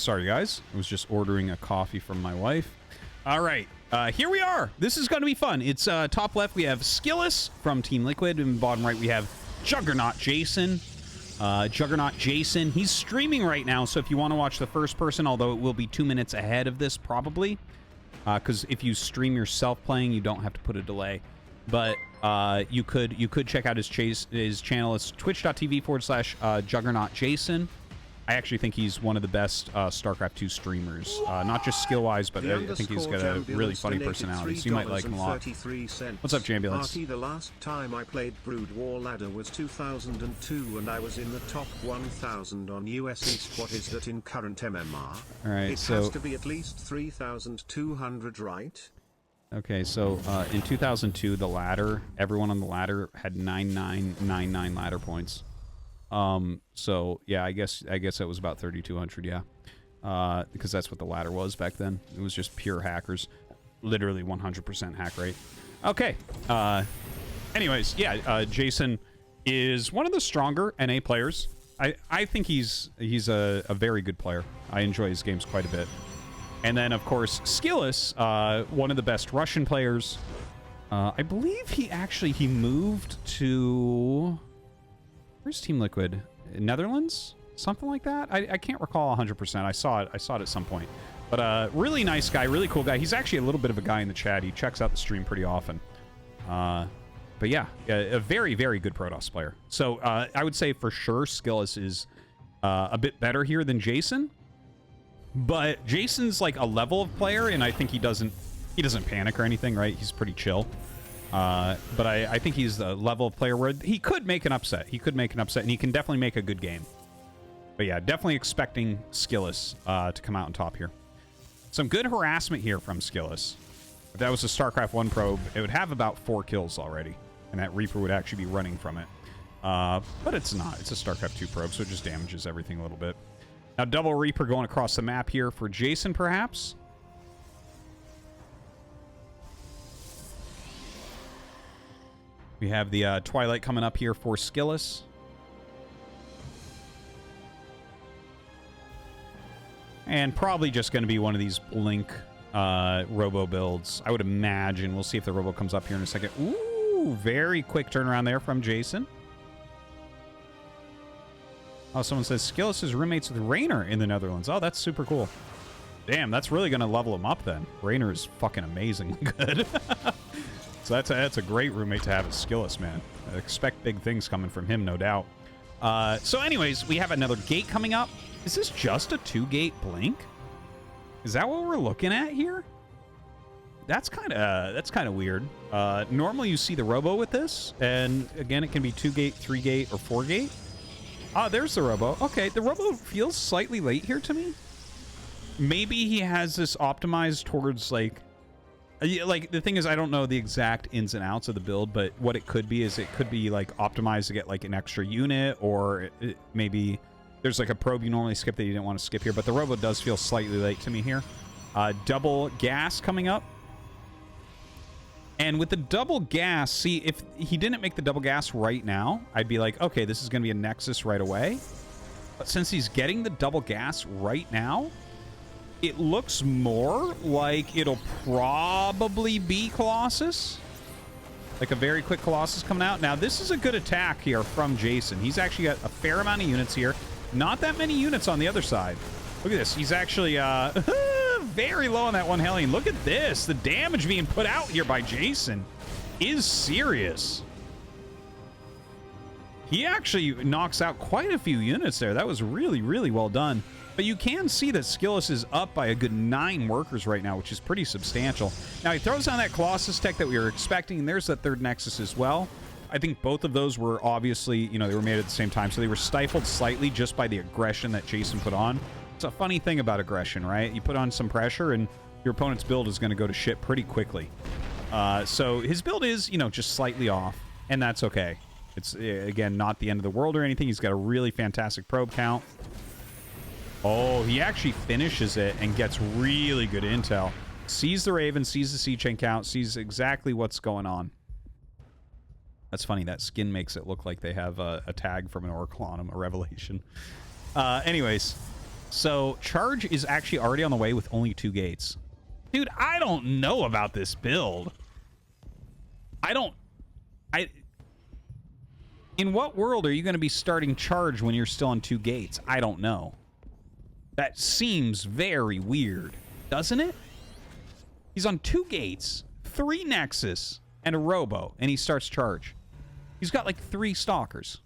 Sorry, guys. I was just ordering a coffee from my wife. All right. Here we are. This is going to be fun. It's top left, we have Skillous from Team Liquid. And bottom right, we have Juggernaut Jason. Juggernaut Jason. He's streaming right now, so if you want to watch the first person, although it will be 2 minutes ahead of this probably, because if you stream yourself playing, you don't have to put a delay. But you could check out his channel. It's twitch.tv/Juggernaut Jason. I actually think he's one of the best StarCraft 2 streamers, not just skill-wise, but I think he's got a really funny personality, so you might like him a lot. What's up, Jambulance? The last time I played Brood War Ladder was 2002, and I was in the top 1,000 on US East. What is that in current MMR? All right, it has to be at least 3,200, right? Okay, so in 2002, the ladder, everyone on the ladder had 9999 ladder points. So yeah, I guess that was about 3,200, yeah. Because that's what the ladder was back then. It was just pure hackers. Literally 100% hack rate. Okay. Anyways, yeah, Jason is one of the stronger NA players. I think he's a very good player. I enjoy his games quite a bit. And then, of course, Skillous, one of the best Russian players. I believe he moved to... Where's Team Liquid? Netherlands? Something like that? I can't recall 100%. I saw it at some point. But really nice guy, really cool guy. He's actually a little bit of a guy in the chat. He checks out the stream pretty often. But yeah, a very, very good Protoss player. So I would say for sure Skillous is a bit better here than Jason. But Jason's like a level of player, and I think he doesn't panic or anything, right? He's pretty chill. But I think he's the level of player where he could make an upset. He could make an upset, and he can definitely make a good game. But yeah, definitely expecting Skillous to come out on top here. Some good harassment here from Skillous. If that was a StarCraft 1 probe, it would have about 4 kills already, and that Reaper would actually be running from it. But it's not. It's a StarCraft 2 probe, so it just damages everything a little bit. Now, double Reaper going across the map here for Jason, perhaps. We have the Twilight coming up here for Skillous. And probably just going to be one of these Blink Robo builds. I would imagine. We'll see if the Robo comes up here in a second. Ooh, very quick turnaround there from Jason. Oh, someone says Skillous is roommates with Raynor in the Netherlands. Oh, that's super cool. Damn, that's really going to level him up then. Raynor is fucking amazingly good. So that's a great roommate to have at Skillous, man. I expect big things coming from him, no doubt. So anyways, we have another gate coming up. Is this just a 2-gate Blink? Is that what we're looking at here? That's kind of weird. Normally you see the Robo with this, and again, it can be 2-gate, 3-gate, or 4-gate. Ah, there's the Robo. Okay, the Robo feels slightly late here to me. Maybe he has this optimized towards, like, the thing is, I don't know the exact ins and outs of the build, but what it could be is it could be, like, optimized to get, like, an extra unit, or maybe there's, like, a probe you normally skip that you didn't want to skip here, but the Robo does feel slightly late to me here. Double gas coming up. And with the double gas, see, if he didn't make the double gas right now, I'd be like, okay, this is going to be a Nexus right away. But since he's getting the double gas right now, it looks more like it'll probably be Colossus. Like a very quick Colossus coming out. Now, this is a good attack here from Jason. He's actually got a fair amount of units here. Not that many units on the other side. Look at this. He's actually very low on that one Hellion. Look at this. The damage being put out here by Jason is serious. He actually knocks out quite a few units there. That was really, really well done. But you can see that Skillous is up by a good 9 workers right now, which is pretty substantial. Now, he throws down that Colossus tech that we were expecting, and there's that third Nexus as well. I think both of those were obviously, you know, they were made at the same time, so they were stifled slightly just by the aggression that Jason put on. It's a funny thing about aggression, right? You put on some pressure, and your opponent's build is going to go to shit pretty quickly. So his build is, you know, just slightly off, and that's okay. It's, again, not the end of the world or anything. He's got a really fantastic probe count. Oh, he actually finishes it and gets really good intel. Sees the Raven, sees the C chain count, sees exactly what's going on. That's funny. That skin makes it look like they have a tag from an Oracle on them, a Revelation. Anyways, So Charge is actually already on the way with only 2 gates. Dude, I don't know about this build. In what world are you going to be starting Charge when you're still on 2 gates? I don't know. That seems very weird, doesn't it? He's on 2 gates, 3 Nexus, and a Robo, and he starts Charge. He's got like 3 Stalkers.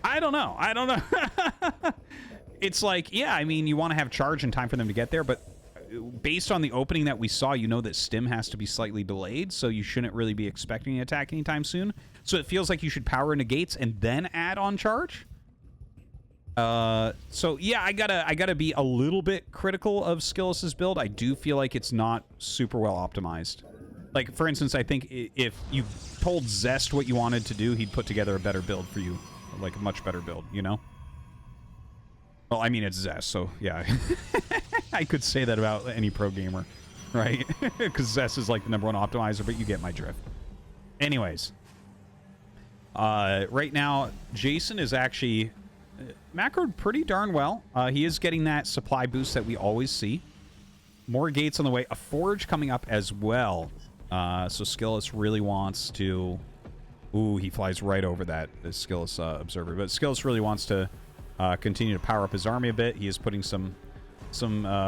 I don't know. It's like, yeah, I mean, you want to have Charge in time for them to get there, but based on the opening that we saw, you know that Stim has to be slightly delayed, so you shouldn't really be expecting an attack anytime soon. So it feels like you should power into gates and then add on Charge. So yeah, I gotta be a little bit critical of Skillous' build. I do feel like it's not super well optimized. Like, for instance, I think if you told Zest what you wanted to do, he'd put together a better build for you. Like, a much better build, you know? Well, I mean, it's Zest, so yeah. I could say that about any pro gamer, right? Because Zest is like the #1 optimizer, but you get my drift. Anyways. Right now, Jason is actually macroed pretty darn well. He is getting that supply boost that we always see. More gates on the way. A Forge coming up as well. So Skillous really wants to... Ooh, he flies right over that, the Skillous observer. But Skillous really wants to continue to power up his army a bit. He is putting some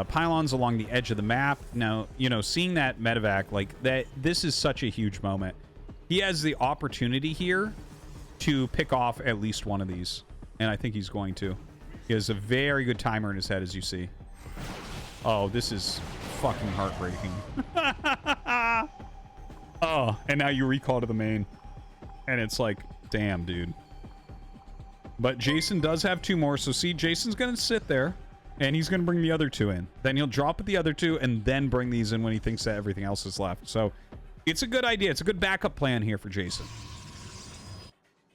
pylons along the edge of the map. Now, you know, seeing that medevac, like, that, this is such a huge moment. He has the opportunity here to pick off at least one of these. And I think he's going to. He has a very good timer in his head, as you see. Oh, this is fucking heartbreaking. Oh, and now you recall to the main. And it's like, damn, dude. But Jason does have 2 more. So see, Jason's going to sit there. And he's going to bring the other 2 in. Then he'll drop at the other 2 and then bring these in when he thinks that everything else is left. So it's a good idea. It's a good backup plan here for Jason.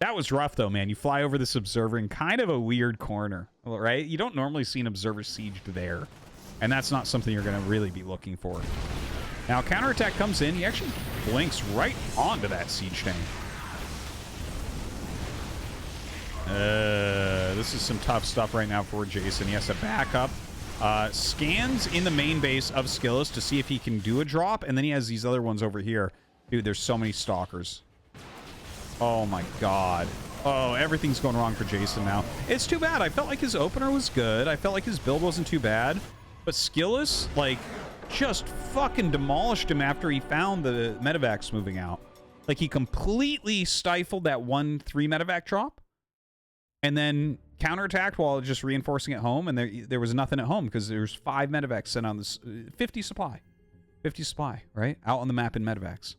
That was rough, though, man. You fly over this observer in kind of a weird corner, right? You don't normally see an observer sieged there. And that's not something you're going to really be looking for. Now, counterattack comes in. He actually blinks right onto that siege tank. This is some tough stuff right now for Jason. He has to back up. Scans in the main base of Skillous to see if he can do a drop. And then he has these other ones over here. Dude, there's so many stalkers. Oh my god. Oh, everything's going wrong for Jason now. It's too bad. I felt like his opener was good. I felt like his build wasn't too bad. But Skillous, like, just fucking demolished him after he found the medevacs moving out. Like, he completely stifled that 1-3 medevac drop. And then counterattacked while just reinforcing at home. And there was nothing at home because there's 5 medevacs sent on this. 50 supply. 50 supply, right? Out on the map in medevacs.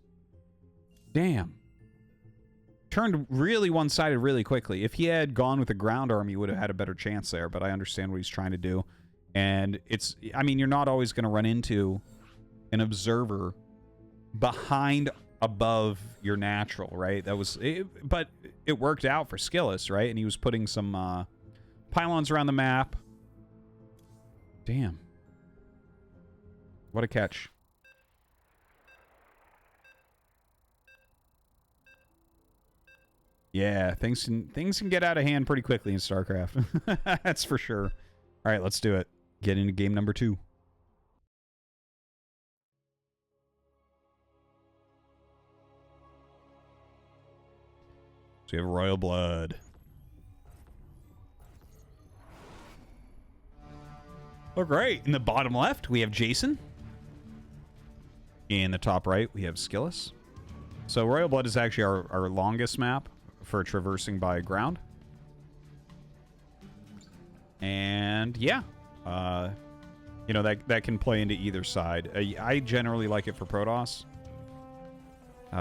Damn. Turned really one-sided really quickly. If he had gone with a ground army, he would have had a better chance there, but I understand what he's trying to do. And it's, I mean, you're not always going to run into an observer behind above your natural, right? That was, but it worked out for Skillous, right? And he was putting some pylons around the map. Damn. What a catch. Yeah, things can get out of hand pretty quickly in StarCraft. That's for sure. All right, let's do it. Get into game number 2. So we have Royal Blood. Oh, great. In the bottom left, we have Jason. In the top right, we have Skillous. So Royal Blood is actually our longest map for traversing by ground. And yeah, you know, that can play into either side. I generally like it for Protoss.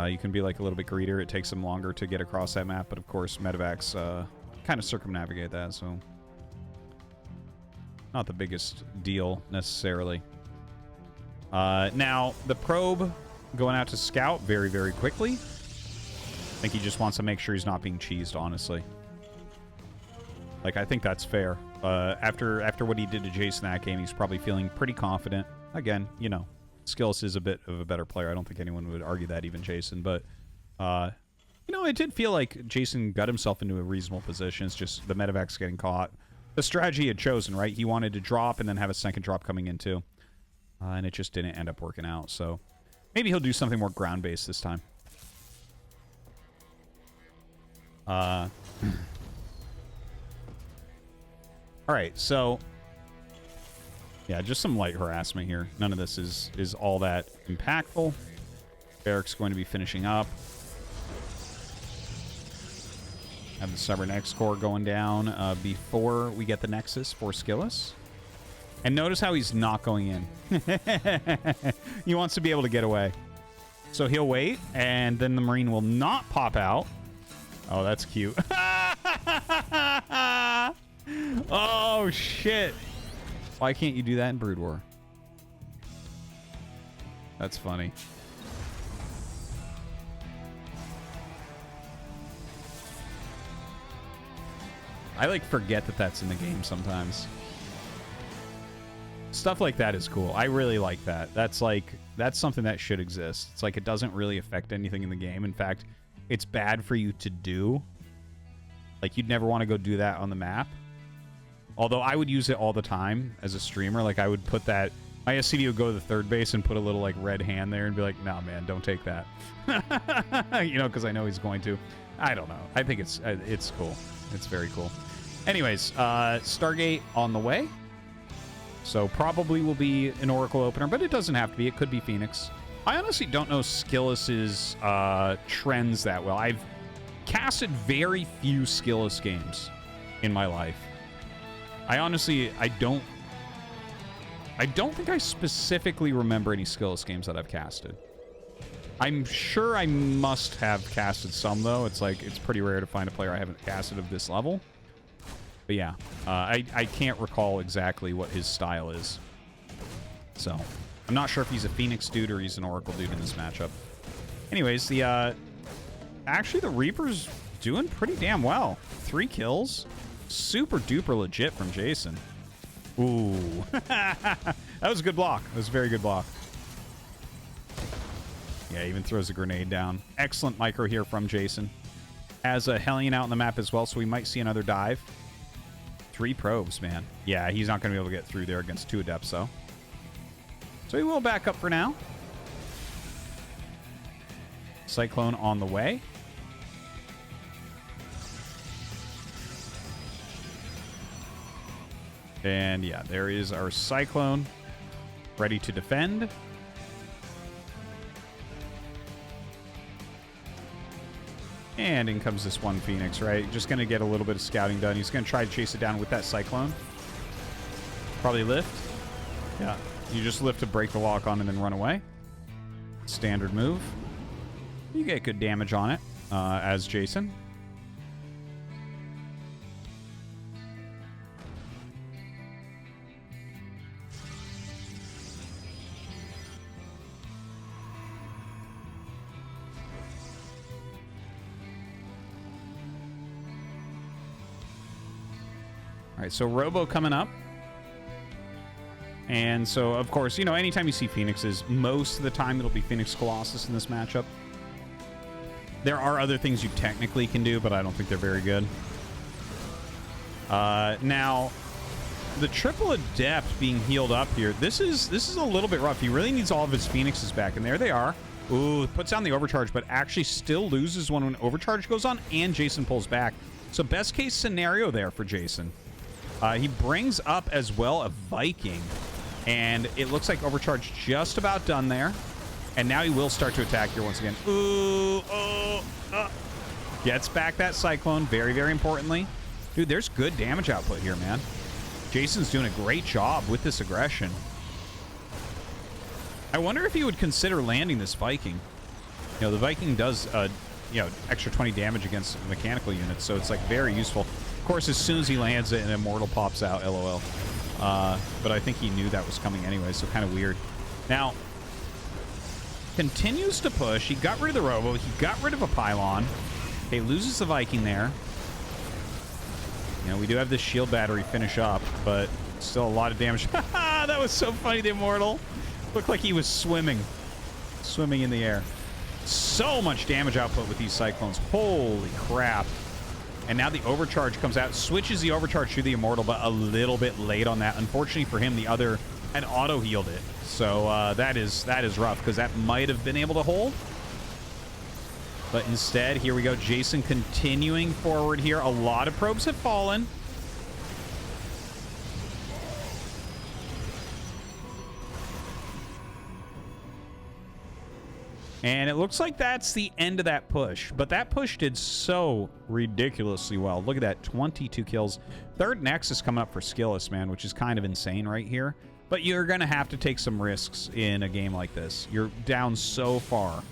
You can be like a little bit greedier. It takes them longer to get across that map, but of course medevacs kind of circumnavigate that, so not the biggest deal necessarily. Now the probe going out to scout very, very quickly. I think he just wants to make sure he's not being cheesed, honestly. Like, I think that's fair. After what he did to Jason that game, he's probably feeling pretty confident. Again, you know, Skillous is a bit of a better player. I don't think anyone would argue that, even Jason. But You know, it did feel like Jason got himself into a reasonable position. It's just the medevac's getting caught. The strategy he had chosen, right? He wanted to drop and then have a second drop coming in too. And it just didn't end up working out. So maybe he'll do something more ground-based this time. All right, so yeah, just some light harassment here. None of this is all that impactful. Barrick's going to be finishing up. Have the Cybernex core going down before we get the Nexus for Skillous. And notice how he's not going in. He wants to be able to get away. So he'll wait, and then the Marine will not pop out. Oh, that's cute. Oh, shit. Why can't you do that in Brood War? That's funny. I, like, forget that that's in the game sometimes. Stuff like that is cool. I really like that. That's, like, that's something that should exist. It's like it doesn't really affect anything in the game. In fact, it's bad for you to do. Like, you'd never want to go do that on the map. Although I would use it all the time as a streamer. Like, I would put that... My SCV would go to the third base and put a little, like, red hand there and be like, nah, man, don't take that. You know, because I know he's going to. I don't know. I think it's cool. It's very cool. Anyways, Stargate on the way. So probably will be an Oracle opener, but it doesn't have to be. It could be Phoenix. I honestly don't know Skillous's trends that well. I've casted very few Skillous games in my life. I don't think I specifically remember any Skillous games that I've casted. I'm sure I must have casted some, though. It's like, it's pretty rare to find a player I haven't casted of this level. But yeah, I can't recall exactly what his style is. So, I'm not sure if he's a Phoenix dude or he's an Oracle dude in this matchup. Anyways, actually the Reaper's doing pretty damn well. 3 kills. Super duper legit from Jason. Ooh. That was a good block. That was a very good block. Yeah, even throws a grenade down. Excellent micro here from Jason. Has a Hellion out on the map as well, so we might see another dive. 3 probes, man. Yeah, he's not going to be able to get through there against 2 Adepts, though. So he will back up for now. Cyclone on the way. And yeah, there is our Cyclone. Ready to defend. And in comes this one Phoenix, right? Just going to get a little bit of scouting done. He's going to try to chase it down with that Cyclone. Probably lift. Yeah. You just lift to break the lock on and then run away. Standard move. You get good damage on it as Jason. All right, so Robo coming up. And so, of course, you know, anytime you see Phoenixes, most of the time it'll be Phoenix Colossus in this matchup. There are other things you technically can do, but I don't think they're very good. Now, the triple Adept being healed up here, this is a little bit rough. He really needs all of his Phoenixes back, and there they are. Ooh, puts down the overcharge, but actually still loses one when overcharge goes on, and Jason pulls back. So best case scenario there for Jason. He brings up as well a Viking, and it looks like overcharge just about done there. And now he will start to attack here once again. Ooh, oh, gets back that Cyclone, very, very importantly. Dude, there's good damage output here, man. Jason's doing a great job with this aggression. I wonder if he would consider landing this Viking. You know, the Viking does, you know, extra 20 damage against mechanical units, so it's, like, very useful. Of course, as soon as he lands it, an Immortal pops out, LOL. But I think he knew that was coming anyway, so kind of weird. Now, continues to push. He got rid of the Robo. He got rid of a Pylon. Okay, loses the Viking there. You know, we do have this shield battery finish up, but still a lot of damage. That was so funny, the Immortal. Looked like he was swimming. Swimming in the air. So much damage output with these Cyclones. Holy crap. And now the Overcharge comes out. Switches the Overcharge to the Immortal, but a little bit late on that. Unfortunately for him, the other had auto-healed it. So that is rough, because that might have been able to hold. But instead, here we go. Jason continuing forward here. A lot of probes have fallen. And it looks like that's the end of that push. But that push did so ridiculously well. Look at that, 22 kills. Third Nexus coming up for Skillous, man, which is kind of insane right here. But you're going to have to take some risks in a game like this. You're down so far.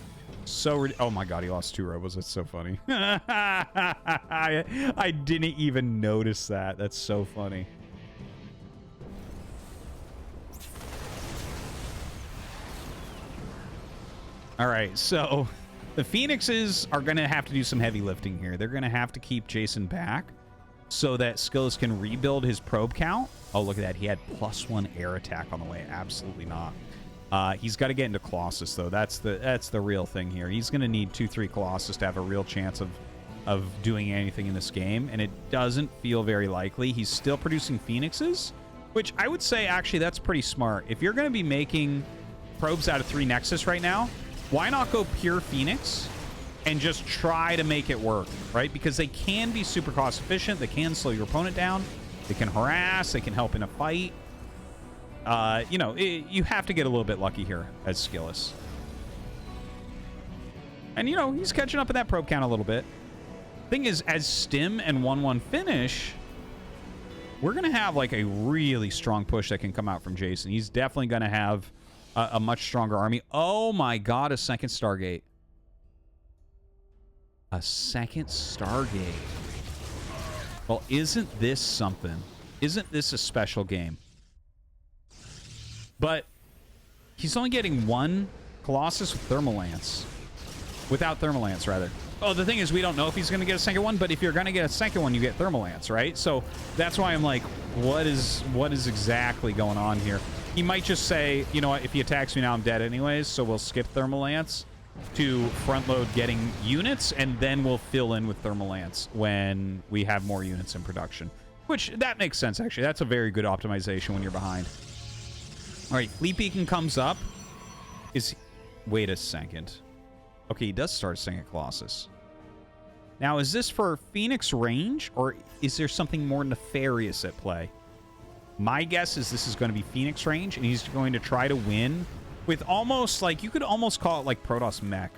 Oh my god, he lost 2 robos. That's so funny. I didn't even notice that. That's so funny. All right, so the Phoenixes are going to have to do some heavy lifting here. They're going to have to keep Jason back so that Skillous can rebuild his probe count. Oh, look at that. He had +1 air attack on the way. Absolutely not. He's got to get into Colossus, though. That's the real thing here. He's going to need 2-3 Colossus to have a real chance of doing anything in this game, and it doesn't feel very likely. He's still producing Phoenixes, which I would say, actually, that's pretty smart. If you're going to be making probes out of 3 Nexus right now, why not go pure Phoenix and just try to make it work, right? Because they can be super cost efficient. They can slow your opponent down. They can harass. They can help in a fight. You know, you have to get a little bit lucky here as Skillous. And, you know, he's catching up in that probe count a little bit. Thing is, as Stim and 1-1 finish, we're going to have, like, a really strong push that can come out from Jason. He's definitely going to have a much stronger army. Oh, my God, a second Stargate. A second Stargate. Well, isn't this something? Isn't this a special game? But he's only getting 1 Colossus with Thermal Lance. Without Thermal Lance, rather. Oh, the thing is, we don't know if he's going to get a second one, but if you're going to get a second one, you get Thermal Lance, right? So that's why I'm like, what is exactly going on here? He might just say, you know what, if he attacks me now, I'm dead anyways, so we'll skip Thermal Lance to front load getting units, and then we'll fill in with Thermal Lance when we have more units in production. Which, that makes sense, actually. That's a very good optimization when you're behind. All right, Fleet Beacon comes up. Wait a second. Okay, he does start staying at Colossus. Now, is this for Phoenix range, or is there something more nefarious at play? My guess is this is going to be Phoenix range, and he's going to try to win with almost, like, you could almost call it like Protoss Mech.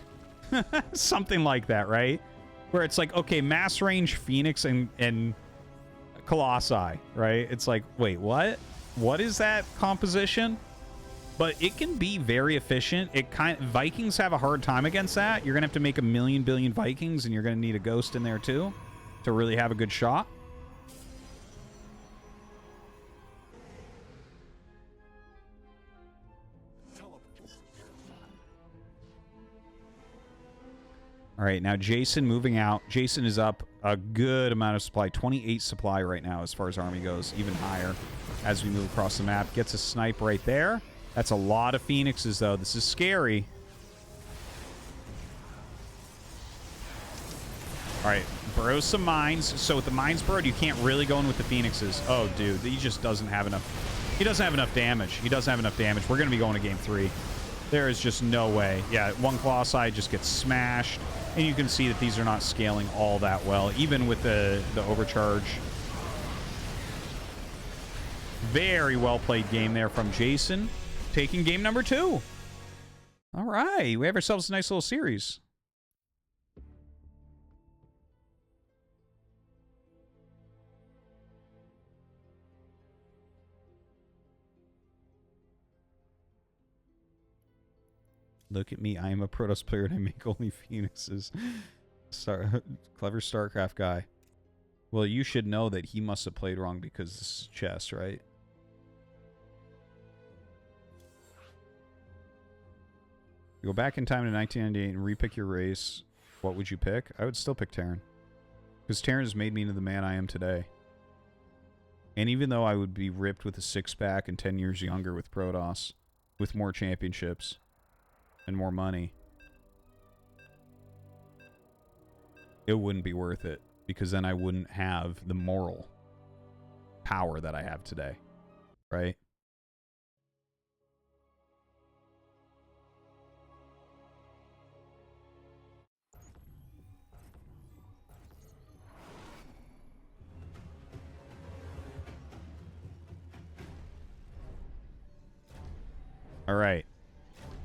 Something like that, right? Where it's like, okay, mass range Phoenix and Colossi, right? It's like, wait, what? What is that composition? But it can be very efficient. Vikings have a hard time against that. You're going to have to make a billion Vikings, and you're going to need a Ghost in there, too, to really have a good shot. All right, now Jason moving out. Jason is up a good amount of supply. 28 supply right now as far as army goes. Even higher as we move across the map. Gets a snipe right there. That's a lot of Phoenixes, though. This is scary. All right, burrow some mines. So with the mines burrowed, you can't really go in with the Phoenixes. Oh, dude, he just doesn't have enough. He doesn't have enough damage. He doesn't have enough damage. We're going to be going to game 3. There is just no way. Yeah, 1 Colossi just gets smashed. And you can see that these are not scaling all that well, even with the overcharge. Very well played game there from Jason. Taking game number 2. All right, we have ourselves a nice little series. Look at me, I am a Protoss player and I make only Phoenixes. Clever StarCraft guy. Well, you should know that he must have played wrong because this is chess, right? You go back in time to 1998 and repick your race. What would you pick? I would still pick Terran. Because Terran has made me into the man I am today. And even though I would be ripped with a 6-pack and 10 years younger with Protoss, with more championships and more money, it wouldn't be worth it, because then I wouldn't have the moral power that I have today, right? All right.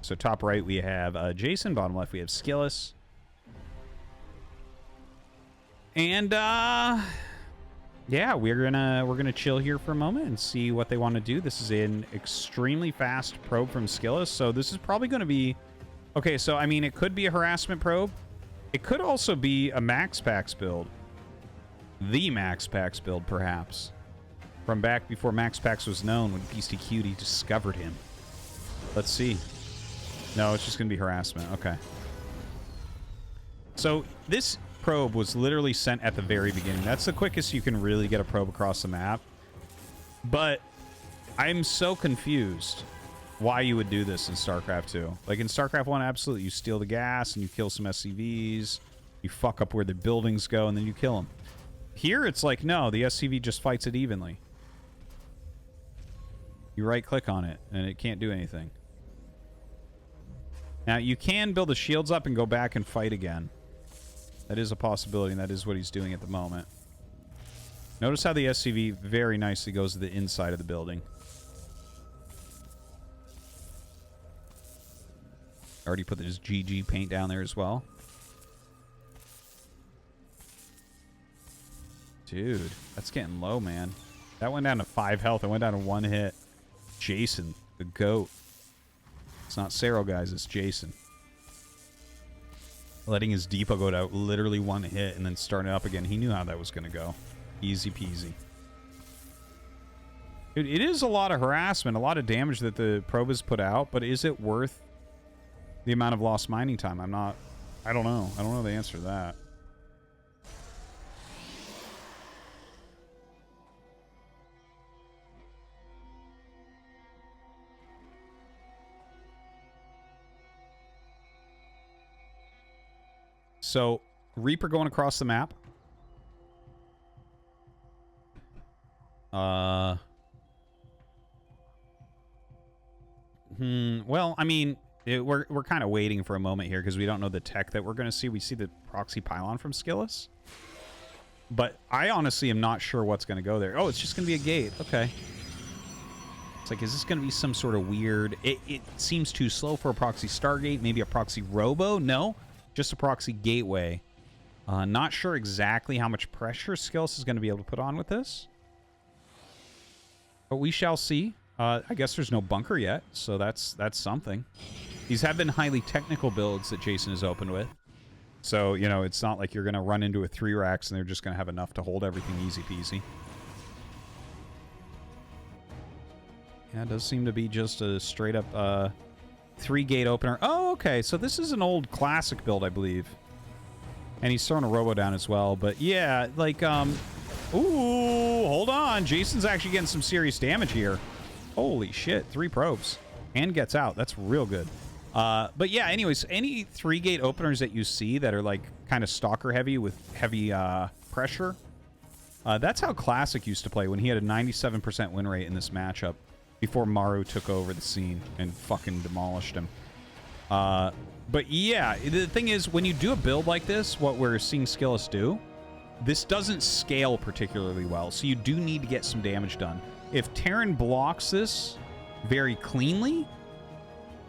So top right we have Jason. Bottom left we have Skillous. And yeah, we're gonna chill here for a moment and see what they want to do. This is an extremely fast probe from Skillous, so this is probably going to be okay. So I mean, it could be a harassment probe. It could also be a Max Packs build, the Max Packs build, perhaps, from back before Max Packs was known when Beastie Cutie discovered him. Let's see. No, it's just going to be harassment. Okay. So this probe was literally sent at the very beginning. That's the quickest you can really get a probe across the map. But I'm so confused why you would do this in StarCraft 2. Like in StarCraft 1, absolutely, you steal the gas and you kill some SCVs. You fuck up where the buildings go and then you kill them. Here, it's like, no, the SCV just fights it evenly. You right-click on it and it can't do anything. Now, you can build the shields up and go back and fight again. That is a possibility, and that is what he's doing at the moment. Notice how the SCV very nicely goes to the inside of the building. Already put this GG paint down there as well. Dude, that's getting low, man. That went down to 5 health. It went down to 1 hit. Jason, the GOAT. It's not Cero, guys. It's Jason. Letting his depot go to literally 1 hit and then starting it up again. He knew how that was going to go. Easy peasy. Dude, it is a lot of harassment, a lot of damage that the probe has put out, but is it worth the amount of lost mining time? I don't know. I don't know the answer to that. So, Reaper going across the map. Well, I mean, we're kind of waiting for a moment here because we don't know the tech that we're going to see. We see the proxy pylon from Skillous. But I honestly am not sure what's going to go there. Oh, it's just going to be a gate. Okay. It's like, is this going to be some sort of weird... It seems too slow for a proxy Stargate. Maybe a proxy Robo? No. Just a proxy gateway. Not sure exactly how much pressure Skillous is going to be able to put on with this. But we shall see. I guess there's no bunker yet, so that's something. These have been highly technical builds that Jason has opened with. So, you know, it's not like you're going to run into a 3 racks and they're just going to have enough to hold everything easy peasy. Yeah, it does seem to be just a straight up 3-gate opener. Oh, okay. So this is an old classic build, I believe. And he's throwing a robo down as well. But yeah, like, ooh, hold on. Jason's actually getting some serious damage here. Holy shit. 3 probes. And gets out. That's real good. But yeah, anyways, any 3-gate openers that you see that are like kind of stalker heavy with heavy pressure, that's how Classic used to play when he had a 97% win rate in this matchup before Maru took over the scene and fucking demolished him. But yeah, the thing is, when you do a build like this, what we're seeing Skillous do, this doesn't scale particularly well, so you do need to get some damage done. If Terran blocks this very cleanly,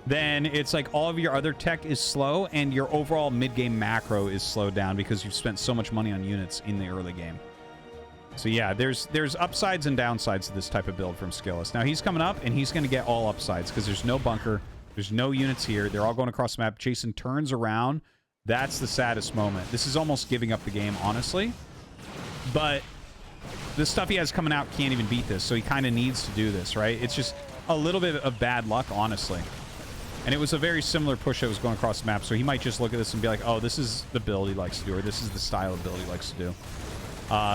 then it's like all of your other tech is slow and your overall mid-game macro is slowed down because you've spent so much money on units in the early game. So yeah, there's upsides and downsides to this type of build from Skillous. Now he's coming up and he's going to get all upsides because there's no bunker, there's no units here, they're all going across the map. Jason turns around. That's the saddest moment. This is almost giving up the game, honestly. But the stuff he has coming out can't even beat this, so he kind of needs to do this, right? It's just a little bit of bad luck, honestly. And it was a very similar push that was going across the map, so he might just look at this and be like, oh, this is the build he likes to do, or this is the style of build he likes to do.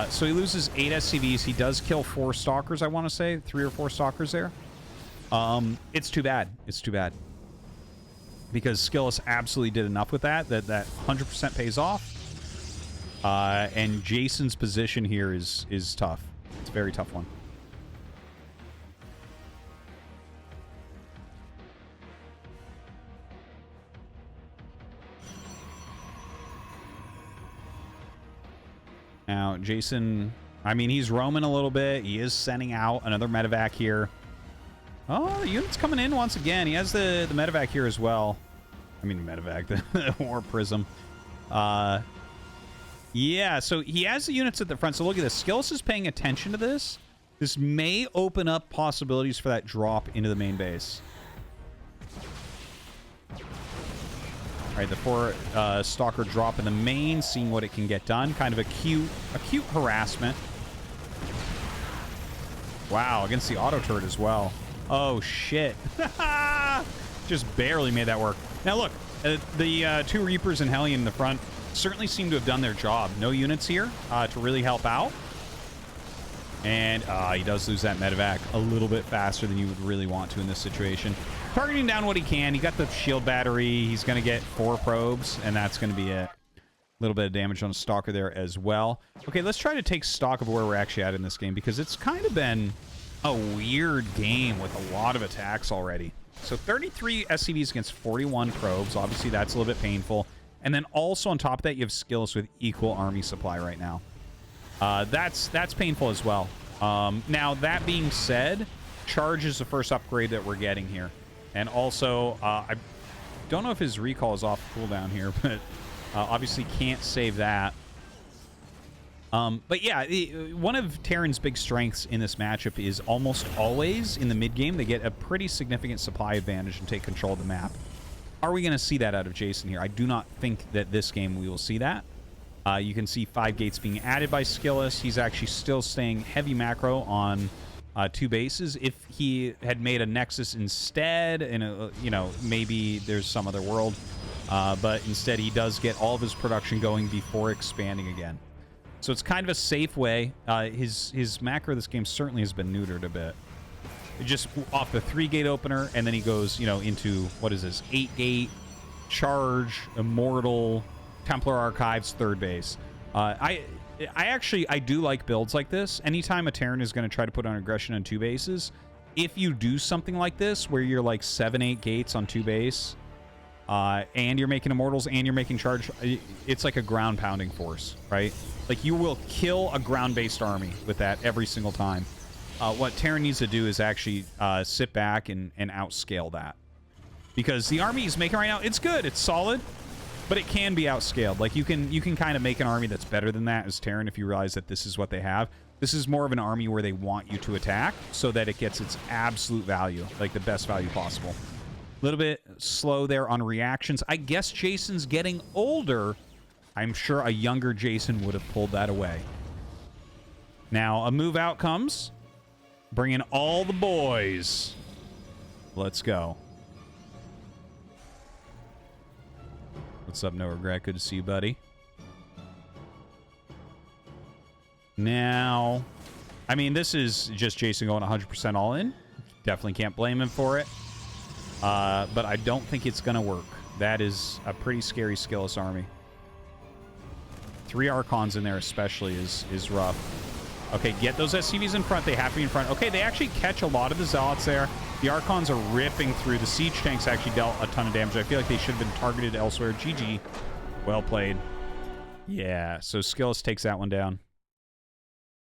So he loses 8 SCVs. He does kill 4 stalkers, I want to say. 3 or 4 stalkers there. It's too bad. It's too bad. Because Skillous absolutely did enough with that 100% pays off. And Jason's position here is tough. It's a very tough one. Now, Jason, I mean, he's roaming a little bit. He is sending out another medevac here. Oh, the unit's coming in once again. He has the medevac here as well. I mean, medevac, the war prism. Yeah, so he has the units at the front. So look at this. Skillous is paying attention to this. This may open up possibilities for that drop into the main base. All right, the 4 Stalker drop in the main, seeing what it can get done. Kind of acute harassment. Wow, against the auto turret as well. Oh, shit. Just barely made that work. Now, look, the 2 Reapers and Hellion in the front certainly seem to have done their job. No units here to really help out. And he does lose that medevac a little bit faster than you would really want to in this situation. Targeting down what he can. He got the shield battery. He's going to get 4 probes, and that's going to be it. A little bit of damage on a Stalker there as well. Okay, let's try to take stock of where we're actually at in this game, because it's kind of been a weird game with a lot of attacks already. So 33 SCVs against 41 probes. Obviously, that's a little bit painful. And then also on top of that, you have Skillous with equal army supply right now. That's painful as well. Now, that being said, Charge is the first upgrade that we're getting here. And also, I don't know if his recall is off cooldown here, but obviously can't save that. But yeah, one of Terran's big strengths in this matchup is almost always in the mid-game, they get a pretty significant supply advantage and take control of the map. Are we going to see that out of Jason here? I do not think that this game we will see that. You can see 5 gates being added by Skillous. He's actually still staying heavy macro on 2 bases. If he had made a Nexus instead, and you know, maybe there's some other world, but instead he does get all of his production going before expanding again. So it's kind of a safe way. His macro this game certainly has been neutered a bit. Just off the 3-gate opener, and then he goes, you know, into, what is this, 8-gate, Charge, Immortal, Templar Archives, 3rd base. I do like builds like this. Anytime a Terran is going to try to put on aggression on 2 bases, if you do something like this, where you're like 7-8 gates on 2 base, and you're making Immortals and you're making Charge, it's like a ground pounding force, right? Like, you will kill a ground-based army with that every single time. What Terran needs to do is actually sit back and outscale that. Because the army he's making right now, it's good, it's solid, but it can be outscaled. Like, you can kind of make an army that's better than that as Terran if you realize that this is what they have. This is more of an army where they want you to attack so that it gets its absolute value, like the best value possible. A little bit slow there on reactions. I guess Jason's getting older. I'm sure a younger Jason would have pulled that away. Now, a move out comes. Bring in all the boys. Let's go. What's up, No Regret? Good to see you, buddy. Now, I mean, this is just Jason going 100% all in. Definitely can't blame him for it. But I don't think it's going to work. That is a pretty scary Skillous army. 3 Archons in there especially is rough. Okay, get those SCVs in front. They have to be in front. Okay, they actually catch a lot of the Zealots there. The Archons are ripping through. The Siege tanks actually dealt a ton of damage. I feel like they should have been targeted elsewhere. GG. Well played. Yeah, so Skillous takes that one down.